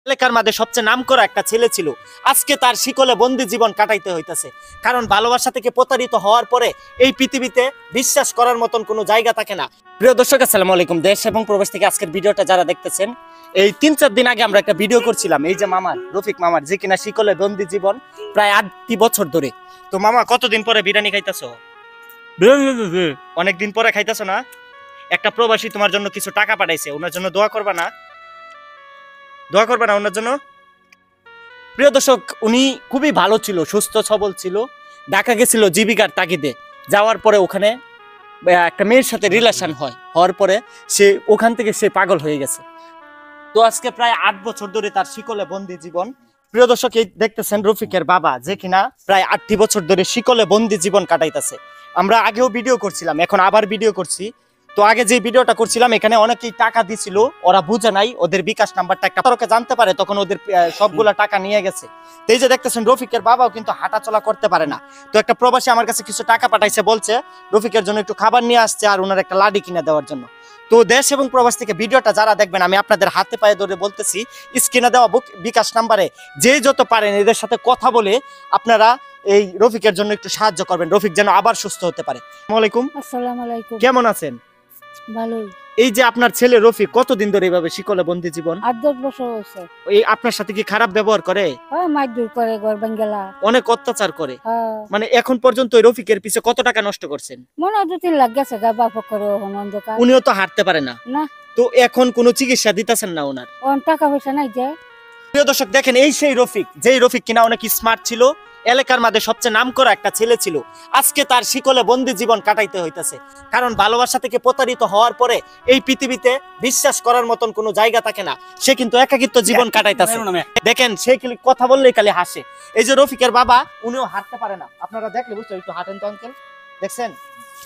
এলাকার মাঝে সবচেয়ে নামকরা একটা ছেলে ছিল, আজকে তার শিকলে বন্দি জীবন কাটাইতে হইতাছে। কারণ ভালোবাসা থেকে প্রতারিত হওয়ার পরে এই পৃথিবীতে বিশ্বাস করার মতন কোনো জায়গা থাকে না। প্রিয় দর্শক, আসসালামু আলাইকুম। দেশ এবং প্রবাস থেকে আজকের ভিডিওটা যারা দেখতেছেন, এই 3-4 দিন আগে আমরা একটা ভিডিও করছিলাম, এই যে মামার, রফিক মামার, যে কিনা শিকলে বন্দি জীবন প্রায় 8 বছর ধরে। তো মামা, কতদিন পরে বিরিয়ানি খাইতেছো? অনেকদিন পরে খাইতেছো না? একটা প্রবাসী তোমার জন্য কিছু টাকা পাঠাইছে, ওনার জন্য দোয়া করবা না? দোয়া করবে না ওনার জন্য? প্রিয় দর্শক, উনি খুবই ভালো ছিল, সুস্থ সবল ছিল, ঢাকা গেছিল জীবিকার তাগিদে। যাওয়ার পরে ওখানে একটা মেয়ের সাথে রিলেশন হওয়ার পরে সে ওখান থেকে সে পাগল হয়ে গেছে। তো আজকে প্রায় 8 বছর ধরে তার শিকলে বন্দি জীবন। প্রিয় দর্শক, এই দেখতেছেন রফিকের বাবা, যে কিনা প্রায় 8 বছর ধরে শিকলে বন্দি জীবন কাটাইতেছে। আমরা আগেও ভিডিও করছিলাম, এখন আবার ভিডিও করছি। তো আগে যে ভিডিওটা করছিলাম, এখানে অনেকেই টাকা দিছিল, ওরা বুঝে নাই, ওদের বিকাশ নাম্বারটা একটা কারোকে জানতে পারে, তখন ওদের সবগুলা টাকা নিয়ে গেছে। তো এই যে দেখতেছেন, রফিকের বাবাও কিন্তু হাঁটাচলা করতে পারে না। তো একটা প্রবাসী আমার কাছে কিছু টাকা পাঠাইছে, বলছে রফিকের জন্য একটু খাবার নিয়ে আসছে আর ওনার একটা লাডি কিনে দেওয়ার জন্য। তো দেশ এবং প্রবাস থেকে ভিডিওটা যারা দেখবেন, আমি আপনাদের হাতে পায়ে ধরে বলতেছি, স্ক্রিনে দেওয়া বিকাশ নাম্বারে যে যত পারেন এদের সাথে কথা বলে আপনারা এই রফিকের জন্য একটু সাহায্য করবেন, রফিক যেন আবার সুস্থ হতে পারে। আসসালামু আলাইকুম। কেমন আছেন? ভালোই। এই যে আপনার ছেলে রফিক কতদিন ধরে এইভাবে শিকলে বন্দি জীবন? 8-10 বছর হয়েছে। এই আপনার সাথে কি খারাপ ব্যবহার করে? হ্যাঁ, মারধর করে, ঘর ভাঙ্গেলা, অনেক অত্যাচার করে। হ্যাঁ। মানে এখন পর্যন্ত ওই রফিকের পিছে কত টাকা নষ্ট করছেন? মনে হয় 2-3 লাখ গেছে গা বাপ করে অন্ধকার। উনিও তো হাঁটতে পারে না। না, তো এখন কোনো চিকিৎসা দিতেছেন না ওনার? টাকা পয়সা নাই যে। প্রিয় দর্শক, দেখেন, এই সেই রফিক, যেই রফিক কিনা অনেক স্মার্ট ছিল, এলাকার মাঝে সবচেয়ে নামকরা একটা ছেলে ছিল, আজকে তার শিকলে বন্দি জীবন কাটাইতে হইতাছে। কারণ ভালোবাসা থেকে প্রতারিত হওয়ার পরে এই পৃথিবীতে বিশ্বাস করার মতন কোনো জায়গা থাকে না। সে কিন্তু একাকিত্ব জীবন কাটাইতেছে। দেখেন, সে খালি কথা বললেই খালি হাসে। এই যে রফিকের বাবা, উনিও হাঁটতে পারে না। আপনারা দেখলে বুঝতে, একটু হাঁটেন তো আঙ্কেল, দেখছেন?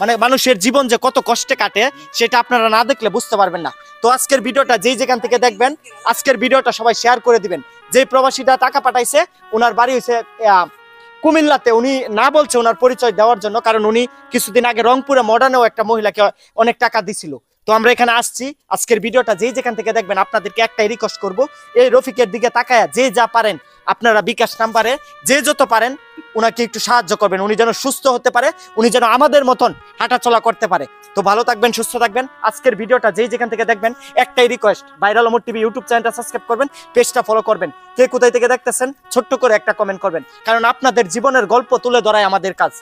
মানে মানুষের জীবন যে কত কষ্টে কাটে সেটা আপনারা না দেখলে বুঝতে পারবেন না। তো আজকের ভিডিওটা যেই যেখান থেকে দেখবেন, আজকের ভিডিওটা সবাই শেয়ার করে দিবেন। যে প্রবাসীটা টাকা পাঠাইছে, ওনার বাড়ি হয়েছে কুমিল্লাতে। উনি না বলছে ওনার পরিচয় দেওয়ার জন্য, কারণ উনি কিছুদিন আগে রংপুরে মডার্নেও একটা মহিলাকে অনেক টাকা দিছিল। তো আমরা এখানে আসছি, আজকের ভিডিওটা যেই যেখান থেকে দেখবেন, আপনাদেরকে একটাই রিকোয়েস্ট করব, এই রফিকের দিকে তাকায়া যে যা পারেন আপনারা বিকাশ নাম্বারে যে যত পারেন উনাকে একটু সাহায্য করবেন, উনি যেন সুস্থ হতে পারে, উনি যেন আমাদের মতন হাঁটাচলা করতে পারে। তো ভালো থাকবেন, সুস্থ থাকবেন। আজকের ভিডিওটা যেই যেখান থেকে দেখবেন, একটাই request, viral Omar TV YouTube চ্যানেলটা সাবস্ক্রাইব করবেন, পেজটা ফলো করবেন। কে কোথায় থেকে দেখতেছেন ছোট্ট করে একটা কমেন্ট করবেন, কারণ আপনাদের জীবনের গল্প তুলে ধরাই আমাদের কাজ।